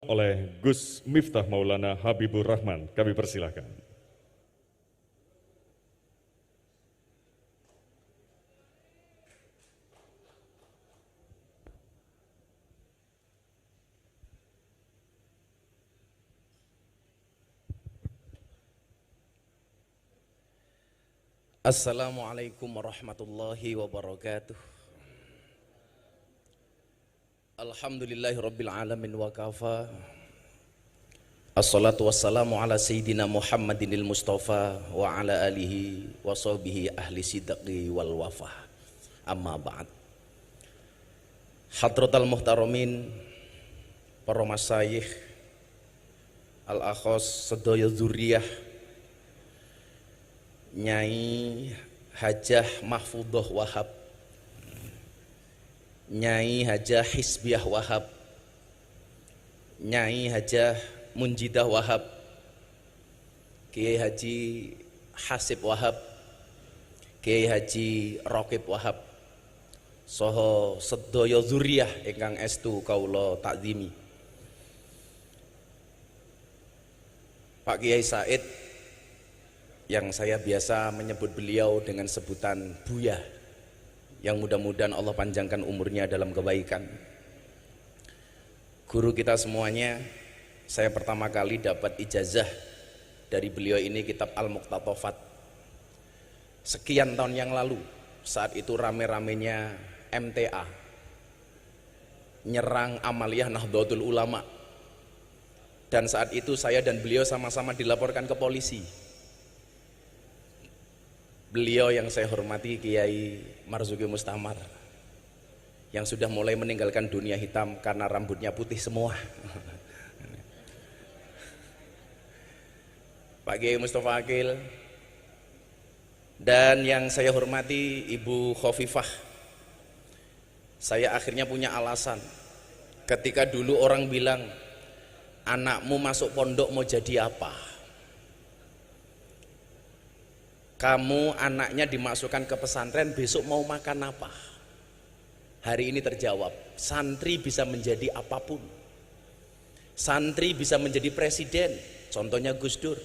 oleh Gus Miftah Maulana Habibur Rahman. Kami persilahkan. Assalamualaikum warahmatullahi wabarakatuh. Alhamdulillahi rabbil alamin wa kafa. Assalatu wassalamu ala sayyidina Muhammadinil Mustafa wa ala alihi wa sahbihi ahli sidqi wal wafah. Amma ba'd. Hadratal muhtaramin, para masyayikh, al-akhos sedaya dzurriyah, Nyai Hajah Mahfudoh Wahab, Nyai Hajah Hisbiah Wahab, Nyai Hajah Munjidah Wahab, Kiai Haji Hasib Wahab, Kiai Haji Rokib Wahab, soho sedaya dzurriyah ingkang estu kaula takzimi. Pak Kiai Said, yang saya biasa menyebut beliau dengan sebutan Buya, yang mudah-mudahan Allah panjangkan umurnya dalam kebaikan. Guru kita semuanya, saya pertama kali dapat ijazah dari beliau ini kitab Al-Muqtatafat sekian tahun yang lalu. Saat itu rame-ramenya MTA nyerang amaliyah Nahdlatul Ulama, dan saat itu saya dan beliau sama-sama dilaporkan ke polisi. Beliau yang saya hormati Kiai Marzuki Mustamar, yang sudah mulai meninggalkan dunia hitam karena rambutnya putih semua. Pak Kiai Mustafa Akil, dan yang saya hormati Ibu Khofifah. Saya akhirnya punya alasan ketika dulu orang bilang, anakmu masuk pondok mau jadi apa? Kamu anaknya dimasukkan ke pesantren, besok mau makan apa? Hari ini terjawab, santri bisa menjadi apapun. Santri bisa menjadi presiden, contohnya Gus Dur.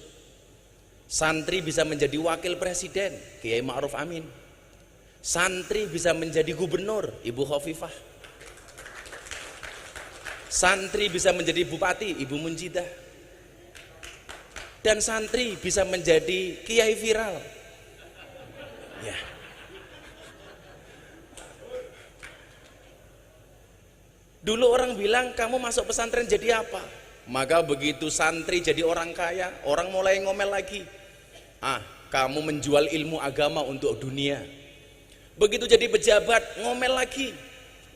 Santri bisa menjadi wakil presiden, Kiai Ma'ruf Amin. Santri bisa menjadi gubernur, Ibu Khofifah. Santri bisa menjadi bupati, Ibu Munjidah. Dan santri bisa menjadi kiai viral. Ya. Dulu orang bilang, kamu masuk pesantren jadi apa? Maka begitu santri jadi orang kaya, orang mulai ngomel lagi. Kamu menjual ilmu agama untuk dunia. Begitu jadi pejabat, ngomel lagi,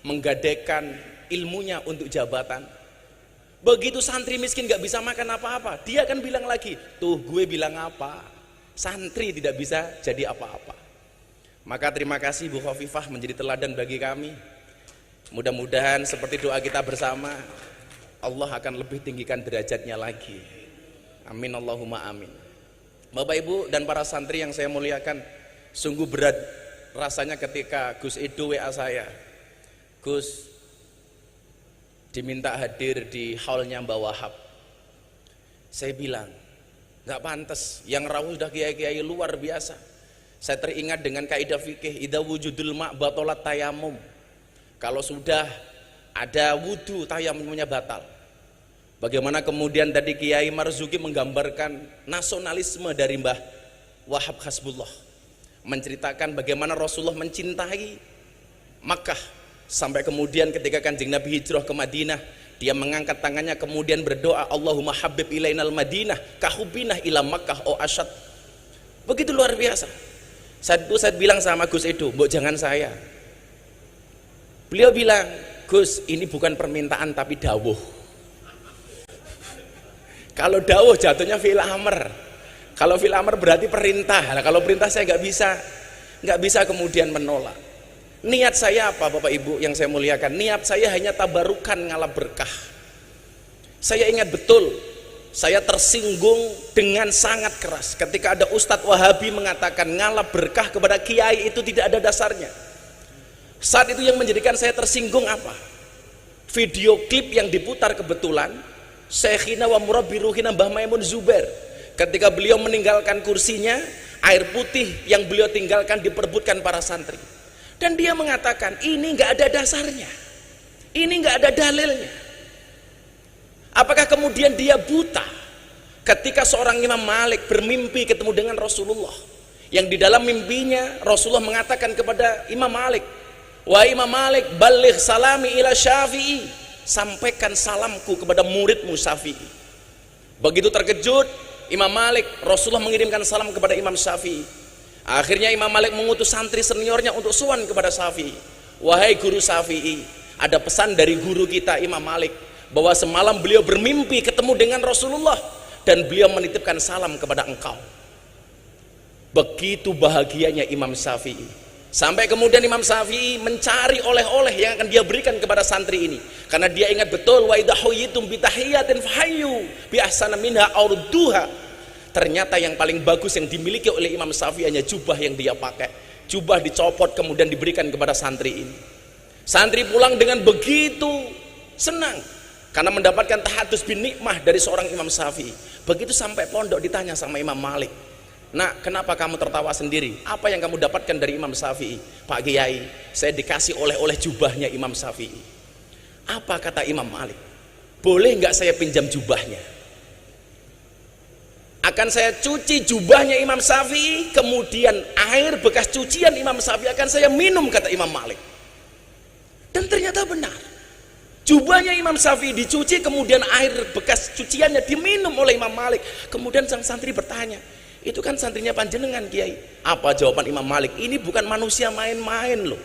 menggadaikan ilmunya untuk jabatan. Begitu santri miskin gak bisa makan apa-apa, dia akan bilang lagi, tuh gue bilang apa? Santri tidak bisa jadi apa-apa. Maka terima kasih Bu Khofifah menjadi teladan bagi kami. Mudah-mudahan seperti doa kita bersama, Allah akan lebih tinggikan derajatnya lagi. Amin Allahumma amin. Bapak Ibu dan para santri yang saya muliakan, sungguh berat rasanya ketika Gus Edo WA saya, Gus diminta hadir di haulnya Mbah Wahab. Saya bilang, gak pantas, yang rawuh sudah kiai-kiai luar biasa. Saya teringat dengan kaidah fikih, idza wujudul ma' batalat tayamum. Kalau sudah ada wudu, tayamumnya batal. Bagaimana kemudian tadi Kiai Marzuki menggambarkan nasionalisme dari Mbah Wahab Hasbullah, menceritakan bagaimana Rasulullah mencintai Makkah, sampai kemudian ketika Kanjeng Nabi hijrah ke Madinah, dia mengangkat tangannya kemudian berdoa, Allahumma habib ilainal Madinah kahubinah ila Makkah o asyad. Begitu luar biasa. Saat itu saya bilang sama Gus Edo, mbok jangan saya. Beliau bilang, Gus, ini bukan permintaan tapi dawuh. Kalau dawuh jatuhnya fi'il amr. Kalau fi'il amr berarti perintah. Nah, kalau perintah saya nggak bisa kemudian menolak. Niat saya apa Bapak Ibu yang saya muliakan? Niat saya hanya tabarukan ngalap berkah. Saya ingat betul, saya tersinggung dengan sangat keras ketika ada Ustadz Wahabi mengatakan ngalap berkah kepada kiai itu tidak ada dasarnya. Saat itu yang menjadikan saya tersinggung apa? Video klip yang diputar kebetulan Syekhina wa murabbi ruhina Mbah Maimun Zubair. Ketika beliau meninggalkan kursinya, air putih yang beliau tinggalkan diperebutkan para santri. Dan dia mengatakan, ini nggak ada dasarnya, ini nggak ada dalilnya. Apakah kemudian dia buta ketika seorang Imam Malik bermimpi ketemu dengan Rasulullah, yang di dalam mimpinya Rasulullah mengatakan kepada Imam Malik, wahai Imam Malik, baligh salami ila Syafi'i, sampaikan salamku kepada muridmu Syafi'i. Begitu terkejut Imam Malik, Rasulullah mengirimkan salam kepada Imam Syafi'i. Akhirnya Imam Malik mengutus santri seniornya untuk sowan kepada Syafi'i. Wahai guru Syafi'i, ada pesan dari guru kita Imam Malik, bahwa semalam beliau bermimpi ketemu dengan Rasulullah dan beliau menitipkan salam kepada engkau. Begitu bahagianya Imam Syafi'i, sampai kemudian Imam Syafi'i mencari oleh-oleh yang akan dia berikan kepada santri ini, karena dia ingat betul, wa idza huyitum bi tahiyatin fahayyu bi ahsana minha aw rudduha. Ternyata yang paling bagus yang dimiliki oleh Imam Syafi'i hanya jubah yang dia pakai. Jubah dicopot kemudian diberikan kepada santri ini. Santri pulang dengan begitu senang karena mendapatkan tahadus bin nikmah dari seorang Imam Syafi'i. Begitu sampai pondok ditanya sama Imam Malik, nak, kenapa kamu tertawa sendiri? Apa yang kamu dapatkan dari Imam Syafi'i? Pak Kiai, saya dikasih oleh-oleh jubahnya Imam Syafi'i. Apa kata Imam Malik? Boleh nggak saya pinjam jubahnya? Akan saya cuci jubahnya Imam Syafi'i, kemudian air bekas cucian Imam Syafi'i akan saya minum, kata Imam Malik. Dan ternyata benar. Jubahnya Imam Syafi'i dicuci, kemudian air bekas cuciannya diminum oleh Imam Malik. Kemudian sang santri bertanya, itu kan santrinya panjenengan Kiai. Apa jawaban Imam Malik? Ini bukan manusia main-main loh.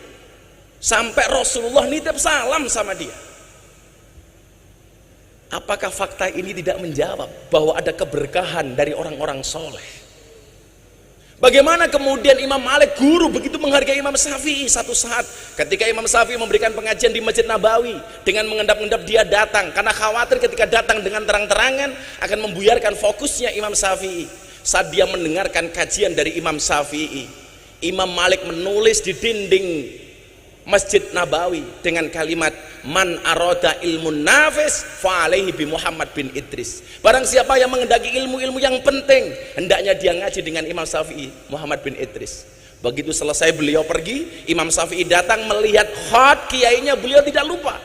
Sampai Rasulullah nitip salam sama dia. Apakah fakta ini tidak menjawab bahwa ada keberkahan dari orang-orang soleh? Bagaimana kemudian Imam Malik, guru, begitu menghargai Imam Syafi'i? Satu saat ketika Imam Syafi'i memberikan pengajian di Masjid Nabawi, dengan mengendap-endap dia datang karena khawatir ketika datang dengan terang-terangan akan membuyarkan fokusnya Imam Syafi'i. Saat dia mendengarkan kajian dari Imam Syafi'i, Imam Malik menulis di dinding Masjid Nabawi dengan kalimat, man aroda ilmun nafis fa'alaihi bi Muhammad bin Idris. Barang siapa yang mengendaki ilmu-ilmu yang penting, hendaknya dia ngaji dengan Imam Syafi'i, Muhammad bin Idris. Begitu selesai beliau pergi, Imam Syafi'i datang melihat khat kiainya, beliau tidak lupa.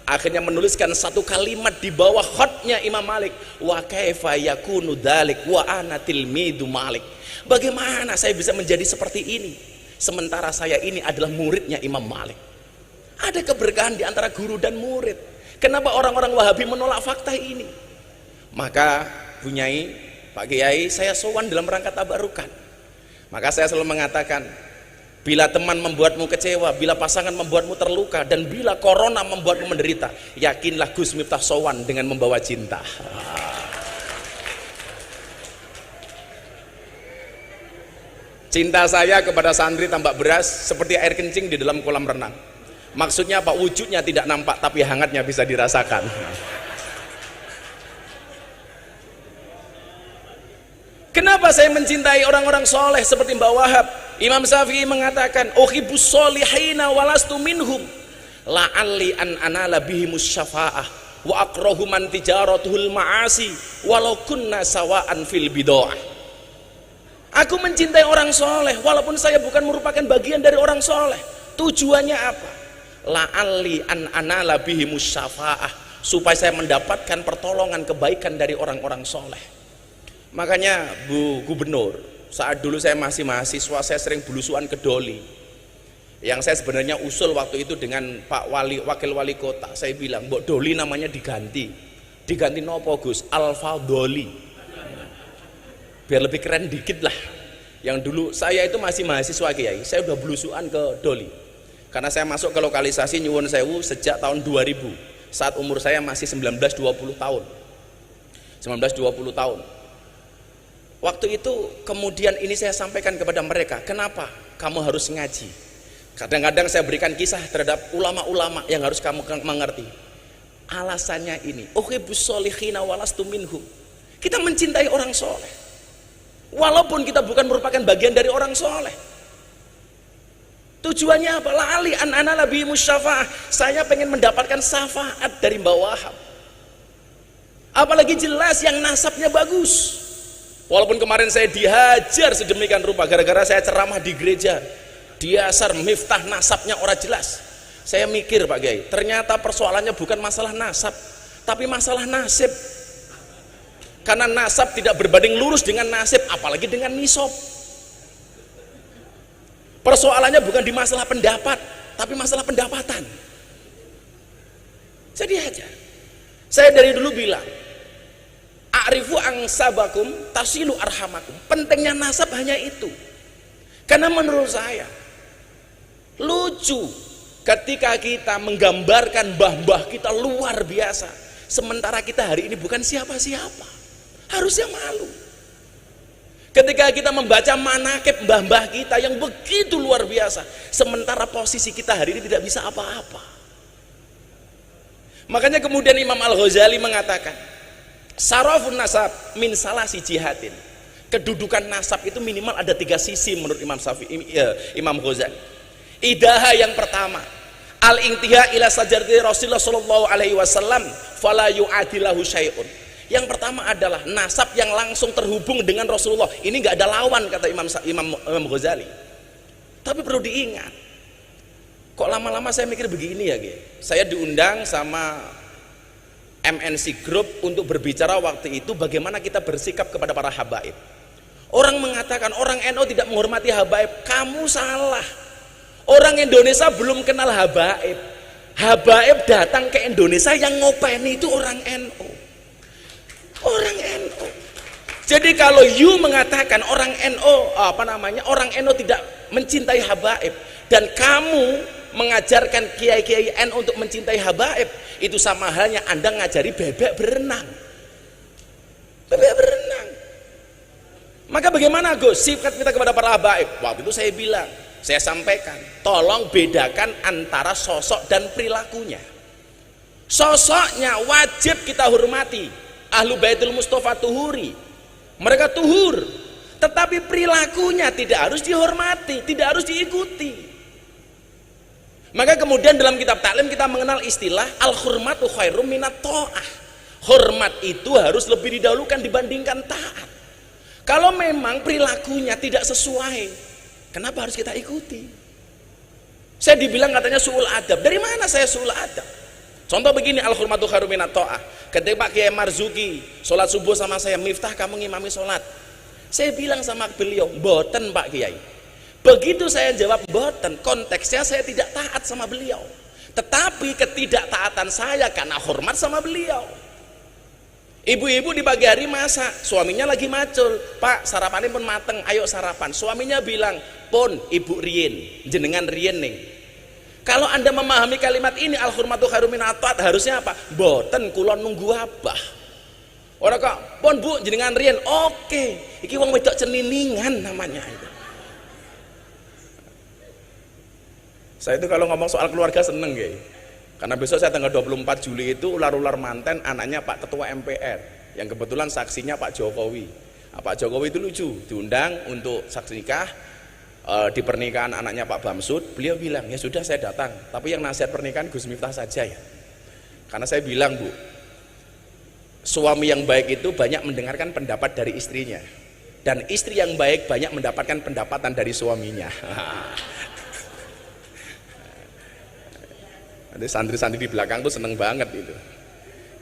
Akhirnya menuliskan satu kalimat di bawah khatnya Imam Malik, wa kaifa yakunu dzalik wa ana tilmidu Malik. Bagaimana saya bisa menjadi seperti ini sementara saya ini adalah muridnya Imam Malik? Ada keberkahan di antara guru dan murid. Kenapa orang-orang Wahabi menolak fakta ini? Maka Bunyai, Pak Kiai, saya sowan dalam rangka tabarukan. Maka saya selalu mengatakan, bila teman membuatmu kecewa, bila pasangan membuatmu terluka, dan bila corona membuatmu menderita, yakinlah Gus Miftah sowan dengan membawa cinta. Cinta saya kepada santri tambak beras seperti air kencing di dalam kolam renang. Maksudnya apa? Wujudnya tidak nampak tapi hangatnya bisa dirasakan. Kenapa saya mencintai orang-orang soleh seperti Mbak Wahab? Imam Syafi'i mengatakan, uhibbus solihina walastu minhum la'alli an anala bihimus syafa'ah wa akrahu man tijaratuhul ma'asi walau kunna sawa'an fil bid'ah. Aku mencintai orang soleh walaupun saya bukan merupakan bagian dari orang soleh. Tujuannya apa? La'alli an anala bihimus syafa'ah, supaya saya mendapatkan pertolongan kebaikan dari orang-orang soleh. Makanya Bu Gubernur, saat dulu saya masih mahasiswa, saya sering belusuan ke Doli. Yang saya sebenarnya usul waktu itu dengan Pak Wali, Wakil Wali Kota, saya bilang, Mbok Doli namanya diganti nopo Gus? Alfa Doli, biar lebih keren dikit lah. Yang dulu saya itu masih mahasiswa Kiai, saya udah belusuan ke Doli karena saya masuk ke lokalisasi Nyuwun Sewu sejak tahun 2000, saat umur saya masih 19-20 tahun. Waktu itu kemudian ini saya sampaikan kepada mereka, kenapa kamu harus ngaji? Kadang-kadang saya berikan kisah terhadap ulama-ulama yang harus kamu mengerti. Alasannya ini, uhibbus solihina walastu minhum. Kita mencintai orang soleh walaupun kita bukan merupakan bagian dari orang soleh. Tujuannya apa? La'ali an anala bihimus syafa'ah, saya pengen mendapatkan syafaat dari Mbak Wahab. Apalagi jelas yang nasabnya bagus. Walaupun kemarin saya dihajar sedemikian rupa gara-gara saya ceramah di gereja, diasar Miftah nasabnya orang jelas. Saya mikir Pak Kiai, ternyata persoalannya bukan masalah nasab, tapi masalah nasib. Karena nasab tidak berbanding lurus dengan nasib, apalagi dengan nisab. Persoalannya bukan di masalah pendapat, tapi masalah pendapatan. Jadi aja. Saya dari dulu bilang, a'rifu angsabakum tasilu arhamakum. Pentingnya nasab hanya itu. Karena menurut saya lucu ketika kita menggambarkan mbah-mbah kita luar biasa, sementara kita hari ini bukan siapa-siapa. Harusnya malu. Ketika kita membaca manakib mbah-mbah kita yang begitu luar biasa, sementara posisi kita hari ini tidak bisa apa-apa. Makanya kemudian Imam Al-Ghazali mengatakan, sarafun nasab min salasi jihadin. Kedudukan nasab itu minimal ada 3 sisi menurut Imam Ghazali. Idaha yang pertama, al-intiha ila sajarati Rasulullah sallallahu alaihi wasallam fala yu'adilahu syai'un. Yang pertama adalah nasab yang langsung terhubung dengan Rasulullah. Ini nggak ada lawan kata Imam Ghazali. Tapi perlu diingat, kok lama-lama saya mikir begini ya, saya diundang sama MNC Group untuk berbicara waktu itu bagaimana kita bersikap kepada para habaib. Orang mengatakan orang NU tidak menghormati habaib. Kamu salah. Orang Indonesia belum kenal habaib. Habaib datang ke Indonesia, yang ngopeni itu orang NU. Orang NU. Jadi kalau you mengatakan orang NU orang NU tidak mencintai habaib, dan kamu mengajarkan kiai-kiai NU untuk mencintai habaib, itu sama halnya Anda ngajari bebek berenang. Bebek berenang. Maka bagaimana Gus sifat kita kepada para habaib? Waktu itu saya bilang, saya sampaikan, tolong bedakan antara sosok dan perilakunya. Sosoknya wajib kita hormati. Ahlu Baitul Mustafa tuhuri, mereka tuhur, tetapi perilakunya tidak harus dihormati, tidak harus diikuti. Maka kemudian dalam kitab taklim kita mengenal istilah al-hurmatu khairum minat ta'ah. Hormat itu harus lebih didahulukan dibandingkan taat. Kalau memang perilakunya tidak sesuai, kenapa harus kita ikuti? Saya dibilang katanya su'ul adab. Dari mana saya su'ul adab? Contoh begini, al-hurmatu khairum minat ta'ah. Ketika Pak Kiai Marzuki sholat subuh sama saya, Miftah kamu ngimami sholat, saya bilang sama beliau, boten Pak Kiai. Begitu saya jawab boten, konteksnya saya tidak taat sama beliau, tetapi ketidaktaatan saya karena hormat sama beliau. Ibu-ibu di pagi hari masak, suaminya lagi macul, Pak sarapannya pun mateng, ayo sarapan. Suaminya bilang, pun ibu rien, jenengan rien nih. Kalau Anda memahami kalimat ini, al-hurmatu khairum minat ta'ah, harusnya apa? Boten kulon nunggu abah. Orang kok, pun bu jenengan rien, oke, iki wong wedok ceniningan namanya itu. Saya itu kalau ngomong soal keluarga seneng ya, karena besok saya tanggal 24 Juli itu ular-ular manten anaknya Pak Ketua MPR, yang kebetulan saksinya Pak Jokowi. Pak Jokowi itu lucu, diundang untuk saksi nikah di pernikahan anaknya Pak Bamsud. Beliau bilang, ya sudah saya datang, tapi yang nasihat pernikahan Gus Miftah saja ya. Karena saya bilang, Bu, suami yang baik itu banyak mendengarkan pendapat dari istrinya, dan istri yang baik banyak mendapatkan pendapatan dari suaminya. Nanti santri-santri di belakang tuh seneng banget itu.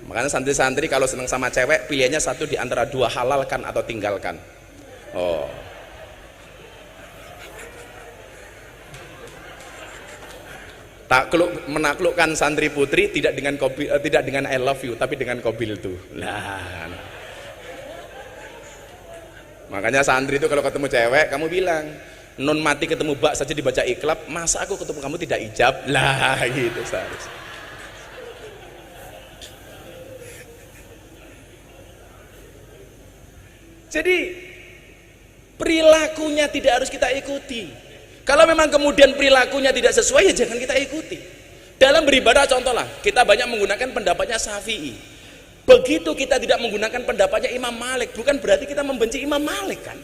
Makanya santri-santri kalau seneng sama cewek, pilihannya satu di antara dua, halalkan atau tinggalkan. Oh. Menaklukkan santri putri tidak dengan I love you, tapi dengan kobil tuh. Nah. Makanya santri itu kalau ketemu cewek, kamu bilang, non mati ketemu bak saja dibaca iklab, masa aku ketemu kamu tidak ijab lah, gitu seharusnya. Jadi perilakunya tidak harus kita ikuti. Kalau memang kemudian perilakunya tidak sesuai, ya jangan kita ikuti. Dalam beribadah contohlah, kita banyak menggunakan pendapatnya Syafi'i. Begitu kita tidak menggunakan pendapatnya Imam Malik, bukan berarti kita membenci Imam Malik kan?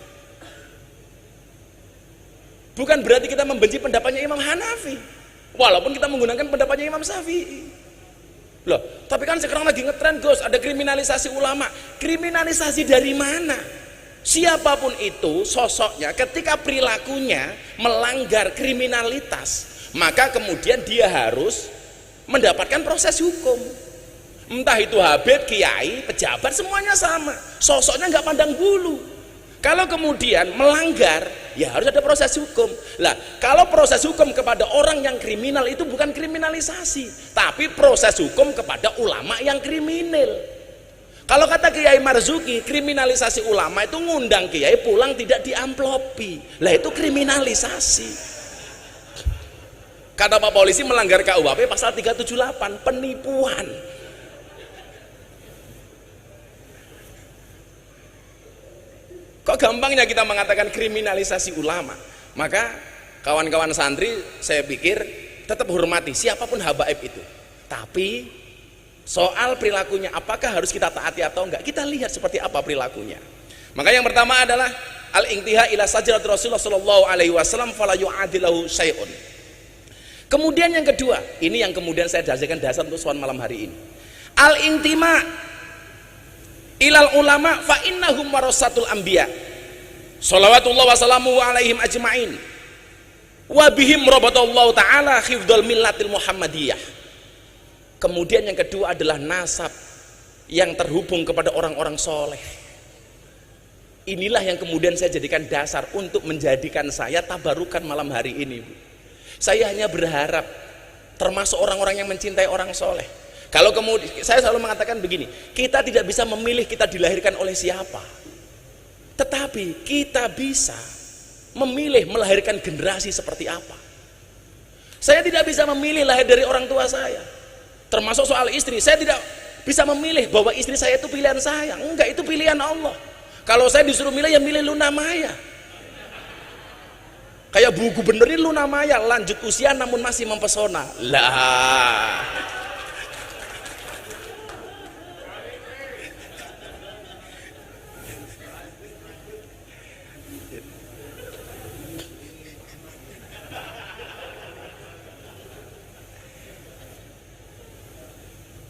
Bukan berarti kita membenci pendapatnya Imam Hanafi, walaupun kita menggunakan pendapatnya Imam Syafi'i. Loh, tapi kan sekarang lagi ngetren Gus, ada kriminalisasi ulama. Kriminalisasi dari mana? Siapapun itu sosoknya, ketika perilakunya melanggar kriminalitas, maka kemudian dia harus mendapatkan proses hukum. Entah itu habib, kiai, pejabat, semuanya sama. Sosoknya nggak pandang bulu. Kalau kemudian melanggar, ya harus ada proses hukum. Lah, kalau proses hukum kepada orang yang kriminal itu bukan kriminalisasi, tapi proses hukum kepada ulama yang kriminal. Kalau kata Kiai Marzuki, kriminalisasi ulama itu ngundang kiai pulang tidak diamplopi. Lah itu kriminalisasi. Kata Pak Polisi melanggar KUHP pasal 378, penipuan. Kok gampangnya kita mengatakan kriminalisasi ulama? Maka kawan-kawan santri saya pikir tetap hormati siapapun habaib itu. Tapi soal perilakunya apakah harus kita taati atau enggak, kita lihat seperti apa perilakunya. Maka yang pertama adalah al-intiha ila sajrat Rasulullah sallallahu alaihi wasallam fala yu'adilahu syai'un. Kemudian yang kedua, ini yang kemudian saya jadikan dasar untuk soal malam hari ini. Al-intima ilal ulama fa innahum warasatul anbiya. Shalawatullah wa salamuhu alaihim ajma'in. Wa bihim rabatallahu ta'ala khifdul millatil Muhammadiyah. Kemudian yang kedua adalah nasab yang terhubung kepada orang-orang soleh. Inilah yang kemudian saya jadikan dasar untuk menjadikan saya tabarukan malam hari ini. Saya hanya berharap termasuk orang-orang yang mencintai orang soleh. Kalau kemudian saya selalu mengatakan begini, kita tidak bisa memilih kita dilahirkan oleh siapa, tetapi kita bisa memilih melahirkan generasi seperti apa. Saya tidak bisa memilih lahir dari orang tua saya. Termasuk soal istri, saya tidak bisa memilih bahwa istri saya itu pilihan saya. Enggak, itu pilihan Allah. Kalau saya disuruh milih, ya milih Luna Maya. Kayak Bu Gubernur ini Luna Maya, lanjut usia namun masih mempesona. Lah.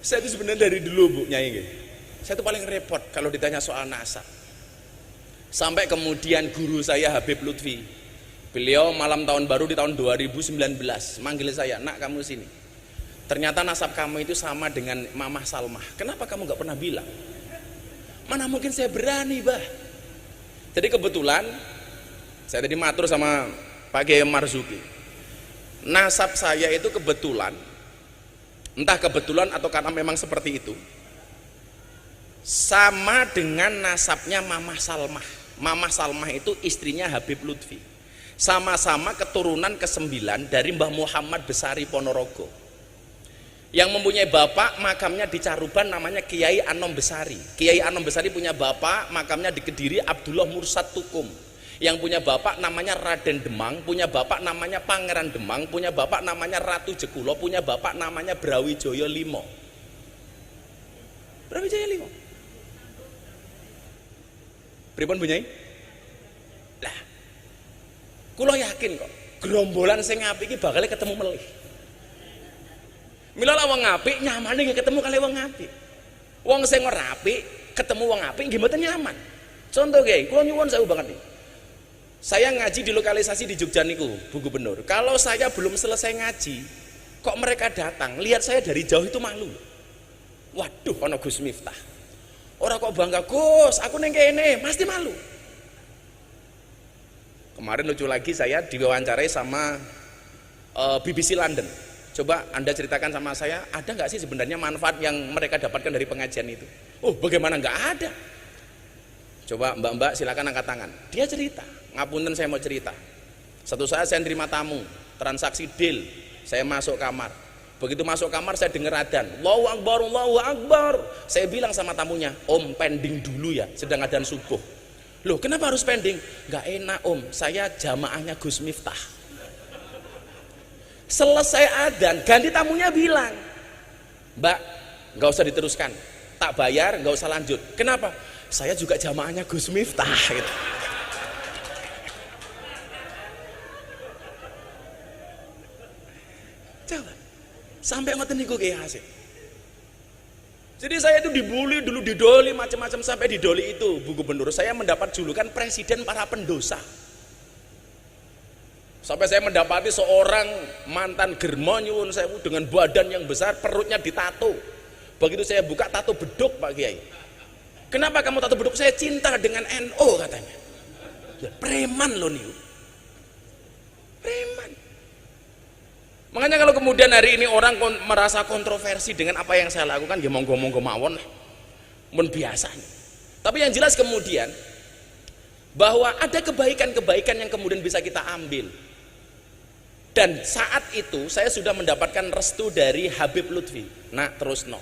Saya itu sebenarnya dari dulu Bu Nyai gitu. Saya itu paling repot kalau ditanya soal nasab. Sampai kemudian guru saya Habib Lutfi, beliau malam tahun baru di tahun 2019 manggil saya, nak kamu sini. Ternyata nasab kamu itu sama dengan Mamah Salmah. Kenapa kamu nggak pernah bilang? Mana mungkin saya berani bah. Jadi kebetulan saya tadi matur sama Pak Kiai Marzuki. Nasab saya itu kebetulan, entah kebetulan atau karena memang seperti itu, sama dengan nasabnya Mamah Salmah. Mamah Salmah itu istrinya Habib Lutfi. Sama-sama keturunan ke-9 dari Mbah Muhammad Besari Ponorogo. Yang mempunyai bapak makamnya di Caruban namanya Kiai Anom Besari. Kiai Anom Besari punya bapak makamnya di Kediri Abdullah Mursad Tukum. Yang punya bapak namanya Raden Demang, punya bapak namanya Pangeran Demang, punya bapak namanya Ratu Jekulo, punya bapak namanya Brawijaya Limo. Brawijaya Limo. Pripun Bu Nyai? Lah, kula yakin kok, gerombolan sing apik iki bakal ketemu melih. Mila wong apik nyamane nggih ketemu kali wong apik. Wong sing ora apik ketemu wong apik nggih mboten nyaman. Contoh nggih, kula nyuwun sewu banget nih. Saya ngaji di lokalisasi di Jogja niku, Bu Gubernur. Kalau saya belum selesai ngaji, kok mereka datang, lihat saya dari jauh itu malu. Waduh, ono Gus Miftah. Orang kok bangga, Gus, aku neng kene, pasti malu. Kemarin lucu lagi saya diwawancarai sama BBC London. Coba Anda ceritakan sama saya, ada nggak sih sebenarnya manfaat yang mereka dapatkan dari pengajian itu? Oh, bagaimana nggak ada? Coba mbak-mbak silakan angkat tangan. Dia cerita, ngapunten saya mau cerita. Satu saat saya nerima tamu, transaksi deal, saya masuk kamar. Begitu masuk kamar saya dengar adzan, Allahu Akbar, Allahu Akbar. Saya bilang sama tamunya, Om pending dulu ya, sedang adzan subuh. Loh kenapa harus pending? Gak enak Om, saya jamaahnya Gus Miftah. Selesai adzan, ganti tamunya bilang, Mbak, gak usah diteruskan, tak bayar, gak usah lanjut. Kenapa? Saya juga jamaahnya Gus Miftah gitu. Coba sampai ngoten niku Kiai Hasyim. Jadi saya itu dibully dulu, didoli macam-macam, sampai didoli itu Bu Gubernur saya mendapat julukan presiden para pendosa. Sampai saya mendapati seorang mantan germo nyuwun sewu dengan badan yang besar, perutnya ditato. Begitu saya buka, tato beduk Pak Kiai. Kenapa kamu tato beduk? Saya cinta dengan NU katanya. Ya, preman loh nih. Preman. Makanya kalau kemudian hari ini orang merasa kontroversi dengan apa yang saya lakukan, ya monggo-monggo mawon lah. Mun biasa. Tapi yang jelas kemudian bahwa ada kebaikan-kebaikan yang kemudian bisa kita ambil. Dan saat itu saya sudah mendapatkan restu dari Habib Lutfi. Nah, terus no.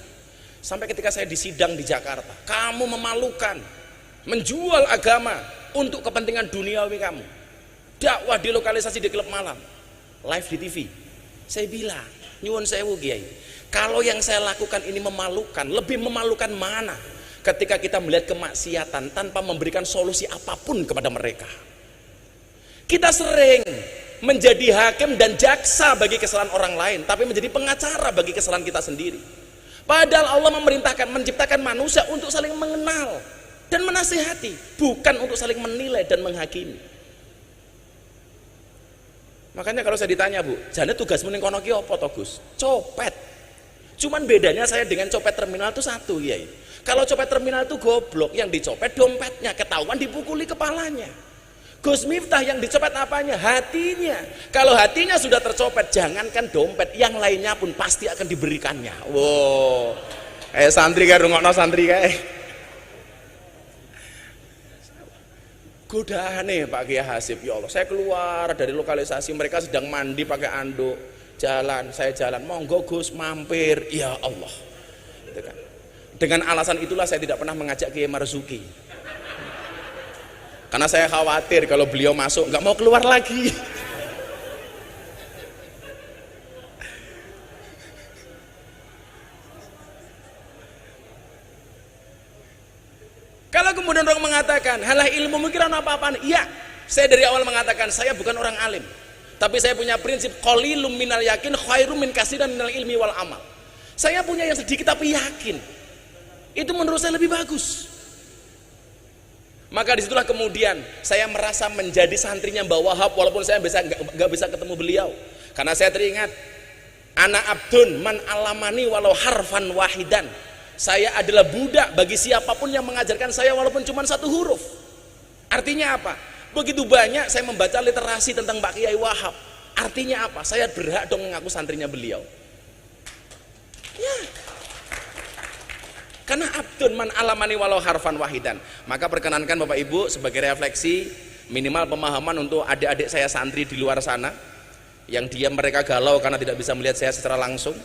Sampai ketika saya disidang di Jakarta, kamu memalukan, menjual agama untuk kepentingan duniawi kamu. Dakwah di lokalisasi di klub malam, live di TV. Saya bilang, nyuwun sewu Kiai, kalau yang saya lakukan ini memalukan, lebih memalukan mana ketika kita melihat kemaksiatan tanpa memberikan solusi apapun kepada mereka. Kita sering menjadi hakim dan jaksa bagi kesalahan orang lain, tapi menjadi pengacara bagi kesalahan kita sendiri. Padahal Allah memerintahkan, menciptakan manusia untuk saling mengenal dan menasihati, bukan untuk saling menilai dan menghakimi. Makanya kalau saya ditanya, Bu, jane tugasmu ning kono ki apa to, Gus? Copet. Cuman bedanya saya dengan copet terminal itu satu, ya. Kalau copet terminal itu goblok, yang dicopet dompetnya, ketahuan dipukuli kepalanya. Gus Miftah yang dicopet apanya? Hatinya. Kalau hatinya sudah tercopet, jangankan dompet, yang lainnya pun pasti akan diberikannya. Wow. Santri kae rungokno santri kae. Godaan nih Pak Kiai Hasib, ya Allah, saya keluar dari lokalisasi, mereka sedang mandi pakai anduk, jalan, saya jalan, monggo Gus mampir, ya Allah. Gitu kan. Dengan alasan itulah saya tidak pernah mengajak Kiai Marzuki, karena saya khawatir kalau beliau masuk nggak mau keluar lagi. Kalau kemudian orang mengatakan halah ilmu mungkin apa-apaan, iya, saya dari awal mengatakan saya bukan orang alim, tapi saya punya prinsip qalilum minal yakin khairum min katsirin minal ilmi wal amal. Saya punya yang sedikit tapi yakin, itu menurut saya lebih bagus. Maka disitulah kemudian saya merasa menjadi santrinya Mbah Wahab, walaupun saya nggak bisa ketemu beliau, karena saya teringat ana abdun man alamani walau harfan wahidan. Saya adalah budak bagi siapapun yang mengajarkan saya walaupun cuma satu huruf. Artinya apa? Begitu banyak saya membaca literasi tentang Pak Kiai Wahab. Artinya apa? Saya berhak dong mengaku santrinya beliau. Ya. Karena abdun man alamani walau harfan wahidan. Maka perkenankan Bapak Ibu sebagai refleksi, minimal pemahaman untuk adik-adik saya santri di luar sana yang diam mereka galau karena tidak bisa melihat saya secara langsung.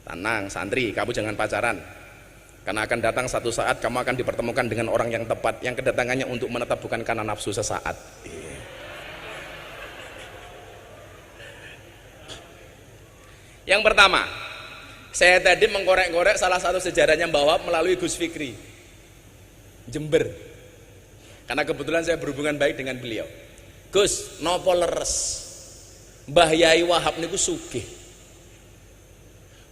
Tenang santri, kamu jangan pacaran, karena akan datang satu saat kamu akan dipertemukan dengan orang yang tepat, yang kedatangannya untuk menetap bukan karena nafsu sesaat. Yang pertama, saya tadi mengkorek-korek salah satu sejarahnya Mbah Wahab melalui Gus Fikri Jember, karena kebetulan saya berhubungan baik dengan beliau. Gus, nopo leres Mbah Yai Wahab niku sugih.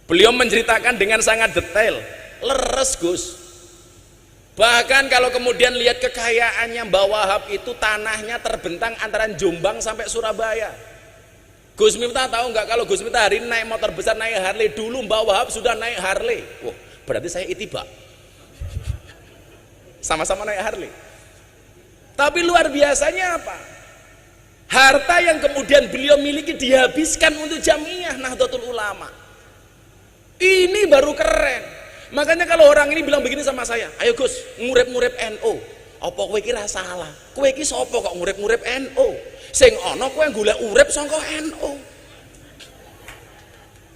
Beliau menceritakan dengan sangat detail, leres Gus. Bahkan kalau kemudian lihat kekayaannya Mbah Wahab itu, tanahnya terbentang antara Jombang sampai Surabaya. Gus Miftah tahu nggak kalau Gus Miftah hari ini naik motor besar, naik Harley, dulu Mbah Wahab sudah naik Harley. Wah, berarti saya itibak. Sama-sama naik Harley. Tapi luar biasanya apa? Harta yang kemudian beliau miliki dihabiskan untuk Jamiah Nahdlatul Ulama. Ini baru keren. Makanya kalau orang ini bilang begini sama saya, ayo Gus, ngurep-ngurep NU. Apa kowe iki ra salah? Kowe iki sapa kok ngurep-ngurep NU? Sing ana kowe golek urip saka NU.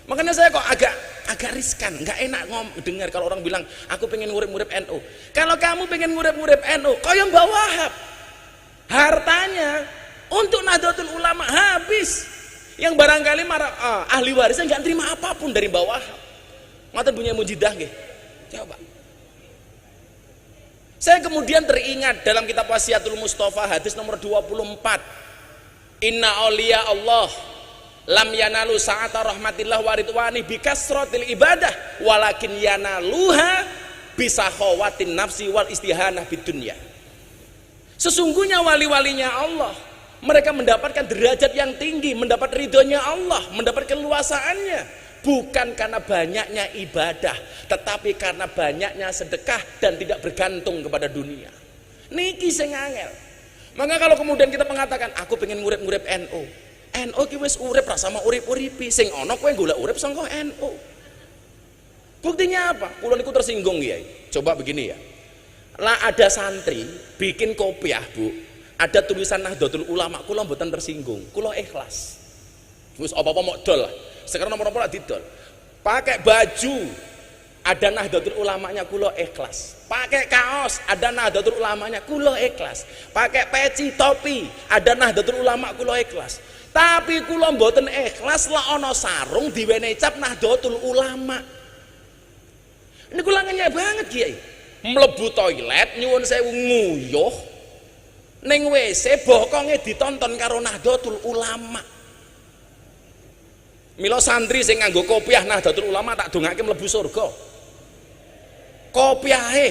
Makanya saya kok agak riskan, nggak enak dengar kalau orang bilang aku pengen ngurep-ngurep NU. Kalau kamu pengen ngurep-ngurep NU, kaya Mbah Wahab, hartanya untuk Nahdlatul Ulama habis. Yang barangkali ahli warisnya nggak terima apapun dari Mbah Wahab. Ngoten punya mujidah nggih. Coba. Saya kemudian teringat dalam kitab Wasiatul Mustafa hadis nomor 24. Inna auliya Allah lam yanalu sa'ata rahmatillah wa ridwani bikasratil ibadah walakin yanaluha bisakhawatin nafsi wal istihanah bidunya. Sesungguhnya wali-walinya Allah, mereka mendapatkan derajat yang tinggi, mendapat ridhonya Allah, mendapat keluasaannya, bukan karena banyaknya ibadah, tetapi karena banyaknya sedekah dan tidak bergantung kepada dunia. Niki sing angel. Maka kalau kemudian kita mengatakan aku pengen ngurip-ngurip NU, NU ki wis urip ra sama urip-uripi, sing ana kowe golek urip saka NU. Buktinya apa? Kula niku tersinggung ya. Coba begini ya. Lah ada santri bikin kopiah, Bu. Ada tulisan Nahdlatul Ulama, kula mboten tersinggung, kula ikhlas. Wis apa-apa mau dol lah. Sekarang nomor-nomor didol. Pakai baju ada Nahdlatul Ulamanya, kula ikhlas. Pakai kaos ada Nahdlatul Ulamanya, kula ikhlas. Pakai peci, topi ada Nahdlatul Ulama, kula ikhlas. Tapi kula mboten ikhlas lah ana sarung diwenehi cap Nahdlatul Ulama. Ini kula ngenyek banget Kiai. Mlebu toilet nyuwun sewu nguyuh ning WC bokonge ditonton karo Nahdlatul Ulama. Mila santri sing nganggo kopiah Nahdlatul Ulama tak dongake mlebu surga. Kopiahe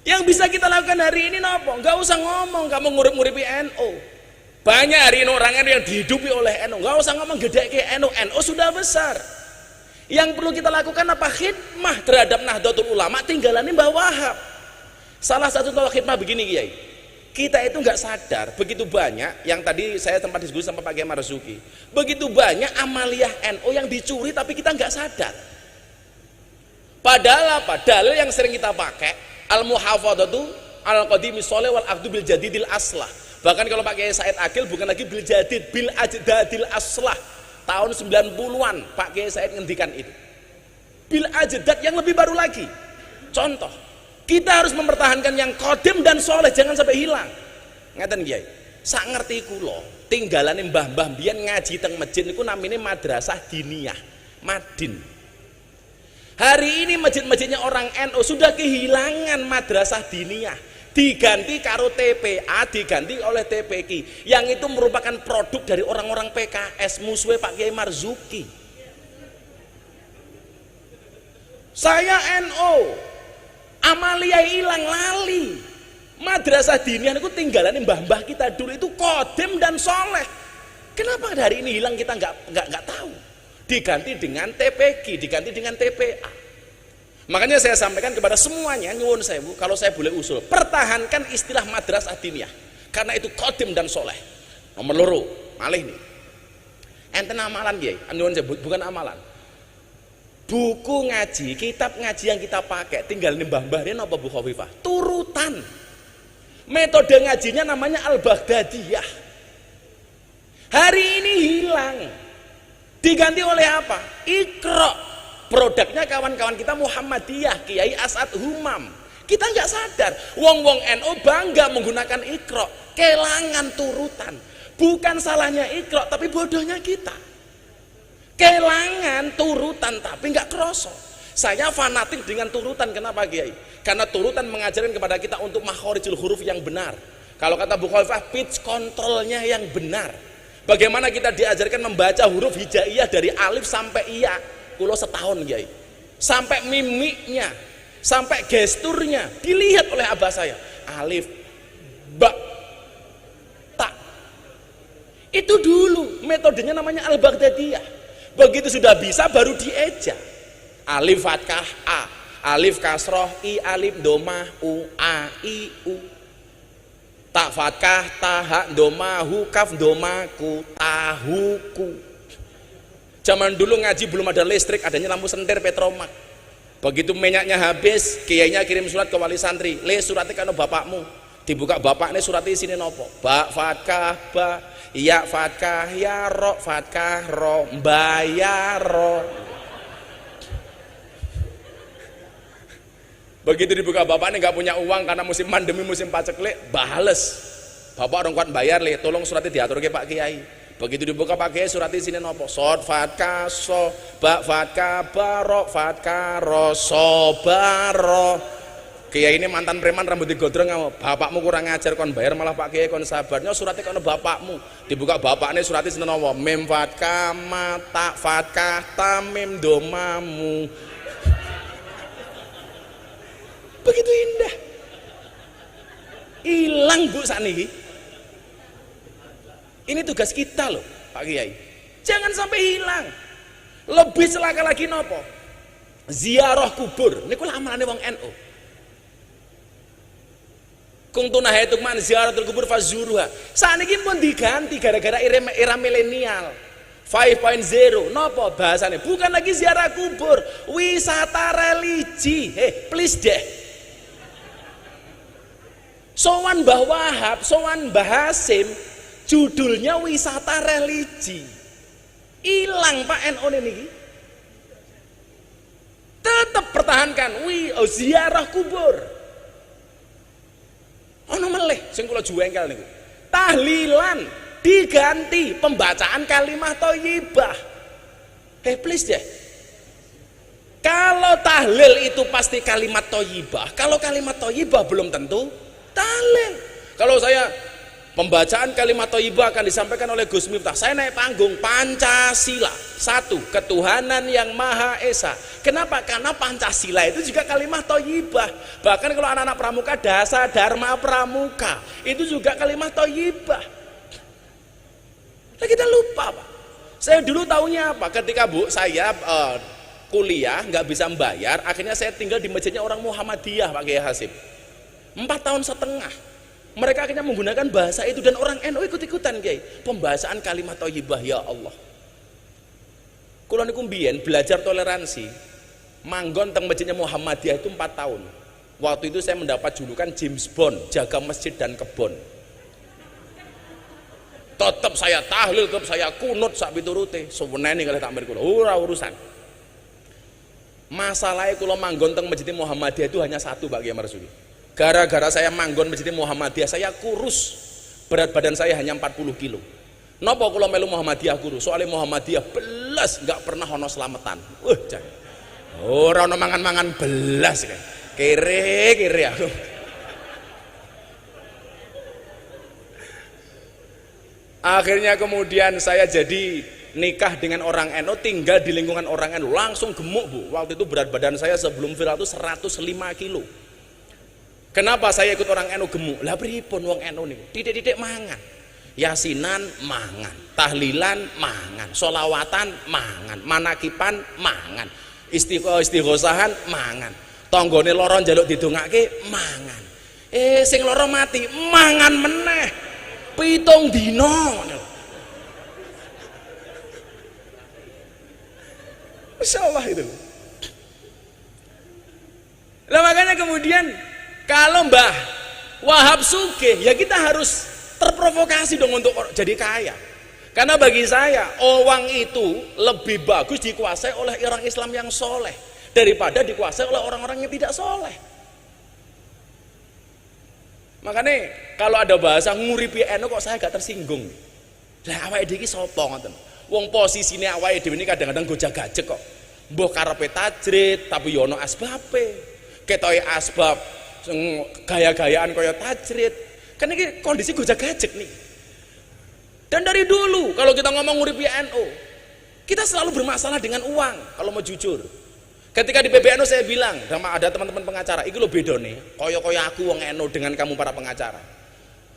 yang bisa kita lakukan hari ini nopo? Enggak usah ngomong kamu ngurip-nguripi NU. Banyak hari ini orang yang dihidupi oleh NU, nggak usah ngomong gede ke NU, NU sudah besar. Yang perlu kita lakukan apa? Khidmah terhadap Nahdlatul Ulama, tinggalani Mbah Wahab. Salah satu contoh khidmah begini Kiai, kita itu nggak sadar begitu banyak yang tadi saya tempat diskusi sama Pak Kiai Marzuki, begitu banyak amaliyah NU yang dicuri tapi kita nggak sadar. Padahal apa? Dalil yang sering kita pakai al-muhafadzatu al-qadimi sholih wal aqdu bil jadidil aslah. Bahkan kalau Pak Kiai Said Akil bukan lagi bil jadid, bil ajdadil aslah. Tahun 90-an Pak Kiai Said ngendikan itu. Bil ajdad yang lebih baru lagi. Contoh, kita harus mempertahankan yang qadim dan soleh, jangan sampai hilang. Ngeten Kiai, sak ngerti kula, tinggalane mbah-mbah biyen ngaji teng masjid niku namine madrasah diniyah, Madin. Hari ini masjid-masjidnya orang NU sudah kehilangan madrasah diniyah. Diganti karo TPA, diganti oleh TPQ yang itu merupakan produk dari orang-orang PKS, musuhnya Pak Kiai Marzuki. Saya NU, amalia hilang lali. Madrasah diniyah itu tinggalan mbah-mbah kita dulu itu qadim dan soleh. Kenapa hari ini hilang kita nggak tahu? Diganti dengan TPQ, diganti dengan TPA. Makanya saya sampaikan kepada semuanya, nyuwun sewu, kalau saya boleh usul, pertahankan istilah madrasah diniyah, karena itu qadim dan soleh. Nomor loro, malih nih, enten amalan Kiai, nyuwun sewu, bukan amalan. Buku ngaji, kitab ngaji yang kita pakai, tinggal nih mbah-mbah ini apa Bu Khofifah? Turutan. Metode ngajinya namanya Al-Baghdadiyah. Hari ini hilang. Diganti oleh apa? Iqra. Produknya kawan-kawan kita Muhammadiyah, Kiai As'ad Humam. Kita nggak sadar, wong-wong NU bangga menggunakan Iqra, kelangan turutan. Bukan salahnya Iqra, tapi bodohnya kita. Kelangan turutan tapi nggak kroso. Saya fanatik dengan turutan, kenapa Kiai? Karena turutan mengajarkan kepada kita untuk makhorijul huruf yang benar. Kalau kata Bu Khofifah, pitch controlnya yang benar. Bagaimana kita diajarkan membaca huruf hijaiyah dari alif sampai iya. Kulo setahun Kiai, sampai mimiknya, sampai gesturnya dilihat oleh abah saya. Alif, ba, ta. Itu dulu metodenya namanya Al-Baghdadiyah. Begitu sudah bisa baru dieja. Alif fathah a, alif kasroh i, alif domah u, a i u. Ta fathah taha domahu kaf domaku tahuku. Zaman dulu ngaji belum ada listrik, adanya lampu sentir Petromak. Begitu minyaknya habis, kiainya kirim surat ke wali santri, le suratnya kano bapakmu. Dibuka bapaknya suratnya sini nopo, ba fatkah ba, ya fatkah ya ro fatkah ro, bayar ro. Begitu dibuka bapaknya nggak punya uang karena musim pandemi, musim paceklik, bales. Bapak orang kuat bayar le, tolong suratnya diatur ke Pak Kiai. Begitu dibuka pakai surat di sini nopo, sod fatkah so, ba fatkah baro fatkah ro so baro Kiai ini mantan preman rambut digondrong, bapakmu kurang ngajar kon bayar malah Pak Kiai kon sabarnya suratnya kono bapakmu. Dibuka bapaknya suratnya sinten apa? Mim fatkah mata fatkah tamim domamu. Begitu indah. Hilang Bu sakniki. Ini tugas kita loh Pak Kiai. Jangan sampai hilang. Lebih celaka lagi nopo? Ziarah kubur. Niku amalane wong NU. Kuntu nahaituk man ziaratul kubur fazuruha. Sakniki pun diganti gara-gara era milenial 5.0. Nopo bahasane? Bukan lagi ziarah kubur, wisata religi. Please deh. Sowan Mbah Wahab, sowan Mbah Hasim, judulnya wisata religi. Hilang Pak NU niki. Tetap pertahankan ziarah kubur. Ono meleh sing kula juwengkel niku. Tahlilan diganti pembacaan kalimat thayyibah. Please deh. Kalau tahlil itu pasti kalimat thayyibah. Kalau kalimat thayyibah belum tentu tahlil. Kalau saya pembacaan kalimat thayyibah akan disampaikan oleh Gus Miftah. Saya naik panggung Pancasila. Satu, ketuhanan yang Maha Esa. Kenapa? Karena Pancasila itu juga kalimat thayyibah. Bahkan kalau anak-anak pramuka Dasa Dharma Pramuka itu juga kalimat thayyibah. Nah, kita lupa Pak. Saya dulu taunya apa? Ketika saya kuliah nggak bisa membayar, akhirnya saya tinggal di masjidnya orang Muhammadiyah Pak Kiai Hasim. 4 tahun setengah. Mereka akhirnya menggunakan bahasa itu dan orang NU ikut-ikutan Kiai. Pembahasan kalimat thayyibah, ya Allah. Kula niku mbiyen belajar toleransi. Manggon teng masjidnya Muhammadiyah itu 4 tahun. Waktu itu saya mendapat julukan James Bond, jaga masjid dan kebon. Tetap saya tahlil, tetap saya kunut sak piturute. Sewenene kalih takmir kula, ora urusan. Masalahnya kula manggon teng masjid Muhammadiyah itu hanya satu Pak Kiai Marsudi. Gara-gara saya manggon masjid Muhammadiyah, saya kurus. Berat badan saya hanya 40 kilo. Napa kula melu Muhammadiyah kurus? Soalnya Muhammadiyah belas nggak pernah ono selamatan. Jan. Ora ono mangan-mangan belas kan. Kere aku. Akhirnya kemudian saya jadi nikah dengan orang NU, tinggal di lingkungan orang NU, langsung gemuk Bu. Waktu itu berat badan saya sebelum viral itu 105 kilo. Kenapa saya ikut orang NU gemuk? Lah pripun wong NU niku? Titik-titik mangan. Yasinan mangan, tahlilan mangan, solawatan mangan, manakipan mangan, istighosahan mangan, tonggone loro njaluk didongake mangan. Sing loro mati mangan meneh 7 dina. Masya Allah itu. Nah makanya kemudian kalau Mbah Wahab sugih, ya kita harus terprovokasi dong untuk jadi kaya. Karena bagi saya uang itu lebih bagus dikuasai oleh orang Islam yang soleh daripada dikuasai oleh orang-orang yang tidak soleh. Makanya kalau ada bahasa nguripi NU kok saya gak tersinggung. Lah awake dhewe iki sapa ngoten? Wong posisine awake dhewe ini kadang-kadang gojag-gajeg kok. Mbah karepe tajrid tapi yo ono asbabe. Ketoke asbab gaya-gayaan kaya tajrid. Kan ini kondisi gojag-gajeg nih. Dan dari dulu kalau kita ngomong nguripi NU, kita selalu bermasalah dengan uang kalau mau jujur. Ketika di PBNU saya bilang, ada teman-teman pengacara, iki lho bedone, kaya-kaya aku wong NU dengan kamu para pengacara.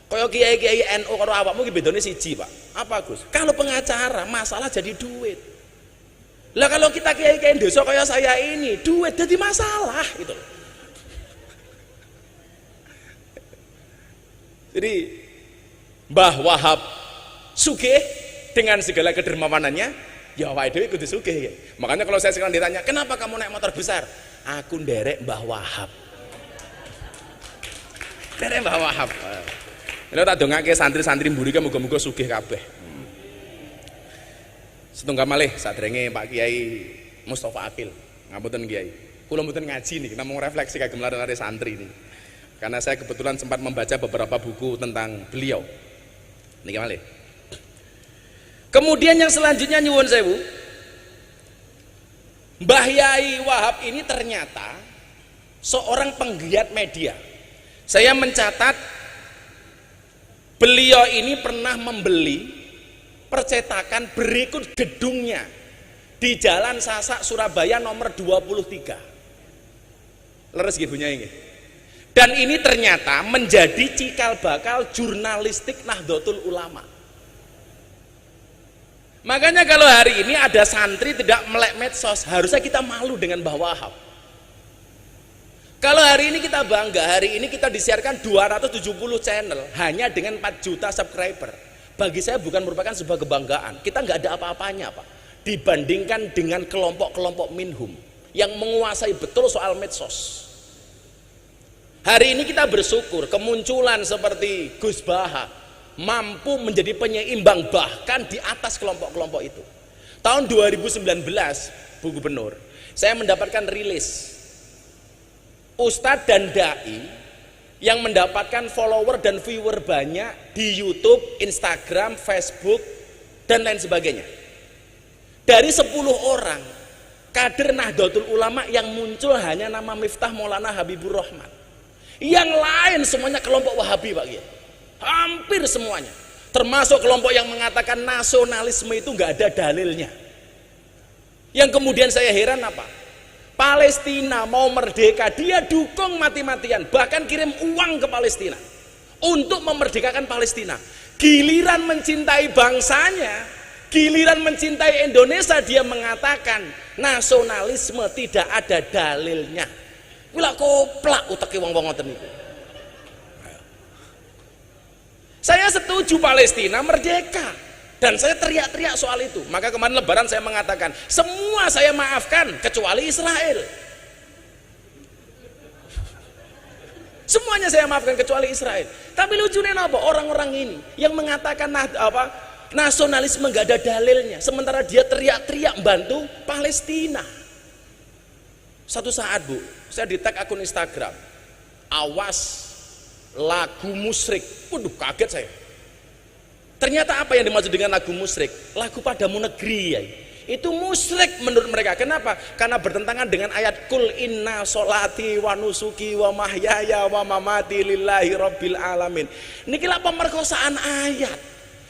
Kaya kiai-kiai NU karo awakmu iki bedone siji, Pak. Apa, Gus? Kalau pengacara masalah jadi duit. Lah kalau kita kiai-kiai desa kaya saya ini, duit jadi masalah gitu loh. Jadi Mbah Wahab sugih dengan segala kedermawanannya, ya awake dhewe kudu sugih ya. Makanya kalau saya sekarang ditanya, "Kenapa kamu naik motor besar?" Aku nderek Mbah Wahab. Nderek Mbah Wahab. Lha tak dongake santri-santri mburi muga-muga sugih kabeh. Setunggal malih sadurunge Pak Kiai Mustafa Akil. Ngapunten Kiai. Kula mboten ngaji niki, namung refleksi kagem lare-lare santri niki. Karena saya kebetulan sempat membaca beberapa buku tentang beliau. Niki malih. Kemudian yang selanjutnya nyuwun sewu, Mbah Yai Wahab ini ternyata seorang penggiat media. Saya mencatat beliau ini pernah membeli percetakan berikut gedungnya di Jalan Sasak Surabaya nomor 23. Leres ibunya ini. Dan ini ternyata menjadi cikal bakal jurnalistik Nahdlatul Ulama. Makanya kalau hari ini ada santri tidak melek medsos, harusnya kita malu dengan Mbah Wahab. Kalau hari ini kita bangga, hari ini kita disiarkan 270 channel hanya dengan 4 juta subscriber. Bagi saya bukan merupakan sebuah kebanggaan. Kita nggak ada apa-apanya, Pak, dibandingkan dengan kelompok-kelompok minhum yang menguasai betul soal medsos. Hari ini kita bersyukur kemunculan seperti Gus Baha mampu menjadi penyeimbang bahkan di atas kelompok-kelompok itu. Tahun 2019, Bu Gubernur, saya mendapatkan rilis Ustadz dan Dai yang mendapatkan follower dan viewer banyak di YouTube, Instagram, Facebook, dan lain sebagainya. Dari 10 orang kader Nahdlatul Ulama yang muncul hanya nama Miftah Maulana Habibur Rahman. Yang lain semuanya kelompok Wahabi, Pak Kiai. Hampir semuanya. Termasuk kelompok yang mengatakan nasionalisme itu nggak ada dalilnya. Yang kemudian saya heran apa? Palestina mau merdeka, dia dukung mati-matian, bahkan kirim uang ke Palestina untuk memerdekakan Palestina. Giliran mencintai bangsanya, giliran mencintai Indonesia, dia mengatakan nasionalisme tidak ada dalilnya. Wila koplak utake wong-wong ngoten niku. Saya setuju Palestina merdeka dan saya teriak-teriak soal itu. Maka kemarin Lebaran saya mengatakan semua saya maafkan kecuali Israel. Semuanya saya maafkan kecuali Israel. Tapi lucunya apa? Orang-orang ini yang mengatakan nasionalisme nggak ada dalilnya, sementara dia teriak-teriak bantu Palestina. Satu saat, Bu, saya di tag akun Instagram, awas lagu musyrik. Waduh, kaget saya. Ternyata apa yang dimaksud dengan lagu musyrik? Lagu Padamu Negeri, ya. Itu musyrik menurut mereka. Kenapa? Karena bertentangan dengan ayat Kul inna sholati wa nusuki wa mahyaya wa mamati lillahi rabbil alamin. Niki lah pemerkosaan ayat.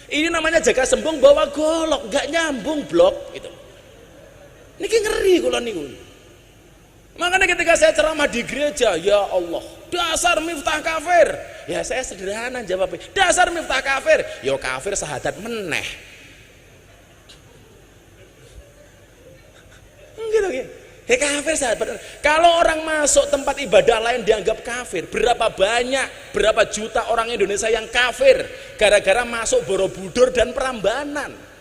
Ini namanya jaga sembung bawa golok, gak nyambung blok gitu. Niki ngeri kula niku. Makanya ketika saya ceramah di gereja, ya Allah, dasar Miftah kafir. Ya saya sederhana jawabnya, dasar Miftah kafir. Ya kafir sahadat meneh. Gitu gitu. He kafir sahabat. Kalau orang masuk tempat ibadah lain dianggap kafir, berapa banyak, berapa juta orang Indonesia yang kafir gara-gara masuk Borobudur dan Prambanan.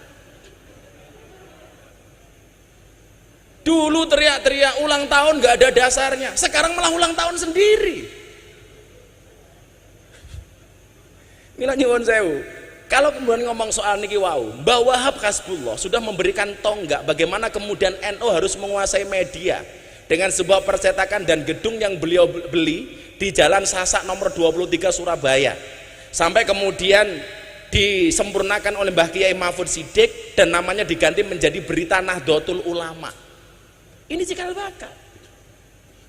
Dulu teriak-teriak ulang tahun gak ada dasarnya, sekarang malah ulang tahun sendiri. Mila nyuwun sewu. Kalau kemudian ngomong soal niki wau, Mbah Wahab Hasbullah sudah memberikan tonggak bagaimana kemudian NU harus menguasai media dengan sebuah percetakan dan gedung yang beliau beli di Jalan Sasak nomor 23 Surabaya. Sampai kemudian disempurnakan oleh Mbah Kiai Mahfud Siddiq dan namanya diganti menjadi Berita Nahdlatul Ulama. Ini cikal bakal.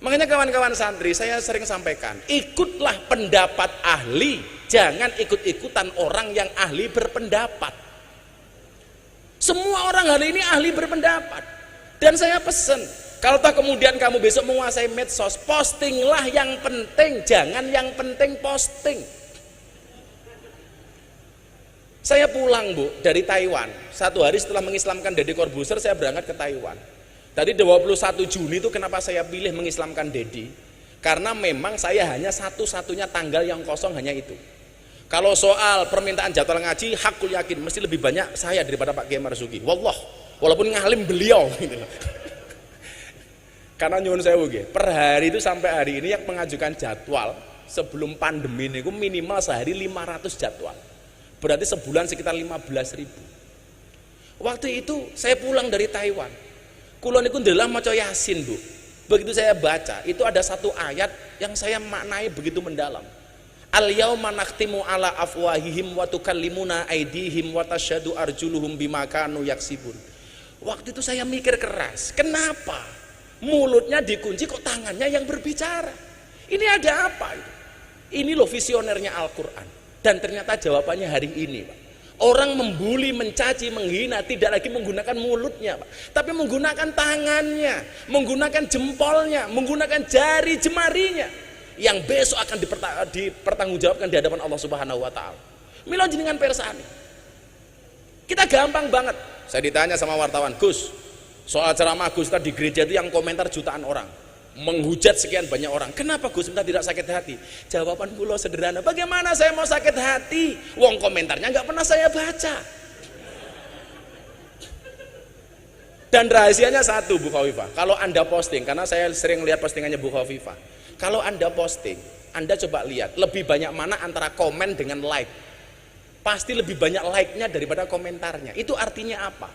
Makanya kawan-kawan santri saya sering sampaikan, ikutlah pendapat ahli, jangan ikut-ikutan orang yang ahli berpendapat. Semua orang hari ini ahli berpendapat. Dan saya pesen, kalau tak kemudian kamu besok menguasai medsos, postinglah yang penting, jangan yang penting posting. Saya pulang, Bu, dari Taiwan. 1 hari setelah mengislamkan Deddy Corbuzier, saya berangkat ke Taiwan. Tadi 21 Juni itu kenapa saya pilih mengislamkan Deddy? Karena memang saya hanya satu-satunya tanggal yang kosong hanya itu. Kalau soal permintaan jadwal ngaji, hakul yakin mesti lebih banyak saya daripada Pak Kiai Marzuki. Wallah, walaupun ngalim beliau gitu. Karena nyuwun sewu nggih, per hari itu sampai hari ini yang mengajukan jadwal sebelum pandemi ini minimal sehari 500 jadwal. Berarti sebulan sekitar 15.000. Waktu itu saya pulang dari Taiwan. Kulo niku ndelah maca Yasin, Bu. Begitu saya baca, itu ada satu ayat yang saya maknai begitu mendalam. Al yauma nakhtimu ala afwahihim wa tukallimuna aydihim wa tasyhadu arjuluhum bima kanu yaksibun. Waktu itu saya mikir keras, kenapa mulutnya dikunci kok tangannya yang berbicara. Ini ada apa itu? Ini loh visionernya Al-Quran. Dan ternyata jawabannya hari ini, Pak. Orang membuli, mencaci, menghina tidak lagi menggunakan mulutnya, Pak, tapi menggunakan tangannya, menggunakan jempolnya, menggunakan jari jemarinya yang besok akan dipertanggungjawabkan di hadapan Allah Subhanahu wa taala. Mila jenengan persani. Kita gampang banget. Saya ditanya sama wartawan, "Gus, soal ceramah Gus tadi di gereja itu yang komentar jutaan orang, menghujat sekian banyak orang. Kenapa Gus minta tidak sakit hati?" Jawaban kula sederhana, bagaimana saya mau sakit hati? Wong komentarnya nggak pernah saya baca. Dan rahasianya satu, Bu Khawifah, kalau Anda posting, karena saya sering lihat postingannya Bu Khawifah, kalau Anda posting, Anda coba lihat lebih banyak mana antara komen dengan like. Pasti lebih banyak like-nya daripada komentarnya. Itu artinya apa?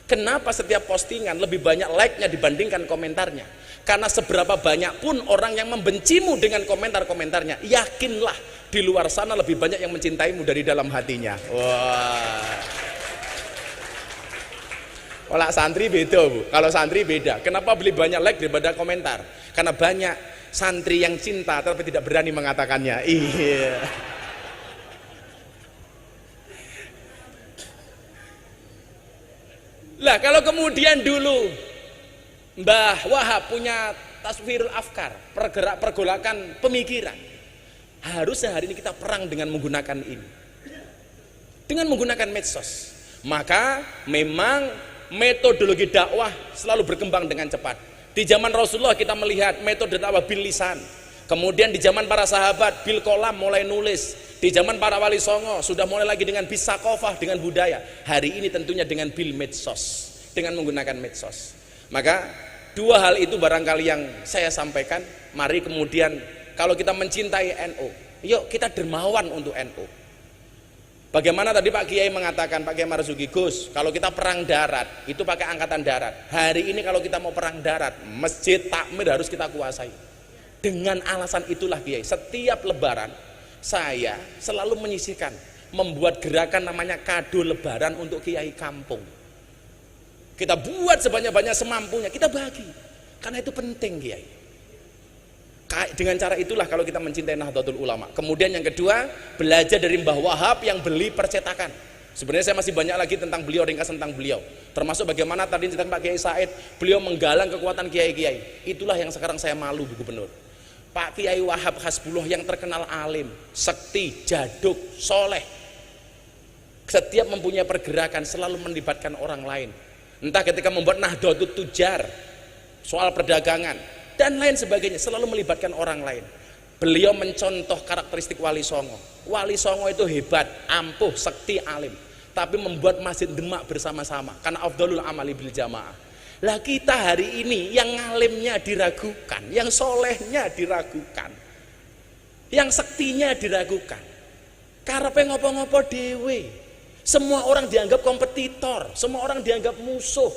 Kenapa setiap postingan lebih banyak like-nya dibandingkan komentarnya? Karena seberapa banyak pun orang yang membencimu dengan komentar-komentarnya, yakinlah di luar sana lebih banyak yang mencintaimu dari dalam hatinya. Wah. Kalau santri beda, Bu. Kalau santri beda. Kenapa beli banyak like daripada komentar? Karena banyak santri yang cinta tapi tidak berani mengatakannya. Iya. Lah kalau kemudian dulu Mbah Wahab punya taswirul afkar, pergolakan pemikiran, harusnya hari ini kita perang dengan menggunakan ini, dengan menggunakan medsos. Maka memang metodologi dakwah selalu berkembang dengan cepat. Di zaman Rasulullah kita melihat metode dakwah bil lisan, kemudian di zaman para sahabat bil kolam mulai nulis, di zaman para wali songo sudah mulai lagi dengan bisakofah, dengan budaya. Hari ini tentunya dengan bil medsos, dengan menggunakan medsos. Maka dua hal itu barangkali yang saya sampaikan. Mari kemudian kalau kita mencintai NU, yuk kita dermawan untuk NU. Bagaimana tadi Pak Kiai mengatakan, Pak Kiai Marzuki, Gus, kalau kita perang darat itu pakai angkatan darat. Hari ini kalau kita mau perang darat, masjid takmir harus kita kuasai. Dengan alasan itulah Kiai, setiap lebaran saya selalu menyisihkan, membuat gerakan namanya kado lebaran untuk kiai kampung. Kita buat sebanyak-banyak semampunya, kita bagi, karena itu penting Kiai. Dengan cara itulah kalau kita mencintai Nahdlatul Ulama. Kemudian yang kedua, belajar dari Mbah Wahab yang beli percetakan. Sebenarnya saya masih banyak lagi tentang beliau, ringkas tentang beliau, termasuk bagaimana tadi tentang Pak Kiai Said, beliau menggalang kekuatan kiai-kiai. Itulah yang sekarang saya malu, Bu Gubernur. Pak Kiai Wahab Hasbullah yang terkenal alim, sekti, jaduk, soleh, setiap mempunyai pergerakan selalu melibatkan orang lain. Entah ketika membuat Nahdlatul Tujar, soal perdagangan dan lain sebagainya, selalu melibatkan orang lain. Beliau mencontoh karakteristik Wali Songo. Wali Songo itu hebat, ampuh, sekti, alim, tapi membuat masjid Demak bersama-sama, karena afdhalul amali bil jamaah. Lah kita hari ini yang ngalimnya diragukan, yang solehnya diragukan, yang sektinya diragukan. Karepe ngopo-ngopo dewe. Semua orang dianggap kompetitor, semua orang dianggap musuh.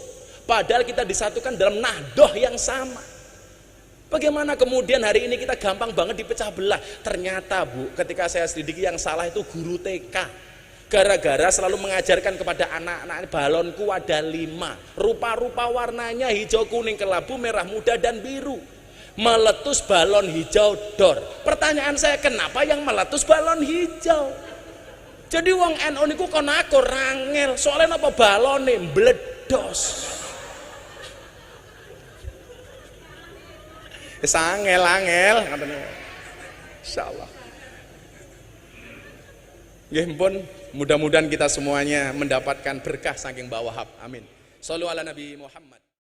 Padahal kita disatukan dalam nahdoh yang sama. Bagaimana kemudian hari ini kita gampang banget dipecah belah. Ternyata Bu, ketika saya selidiki yang salah itu guru TK. Gara-gara selalu mengajarkan kepada anak-anak, balonku ada 5, rupa-rupa warnanya hijau, kuning, kelabu, merah muda, dan biru. Meletus balon hijau dor. Pertanyaan saya, kenapa yang meletus balon hijau? Jadi wong NU niku kon aku rangel, soalnya apa balone mbledos. Angel katanya. Insyaallah. Nggih pun mudah-mudahan kita semuanya mendapatkan berkah saking Mbah Wahab. Amin. Shallu ala Nabi Muhammad.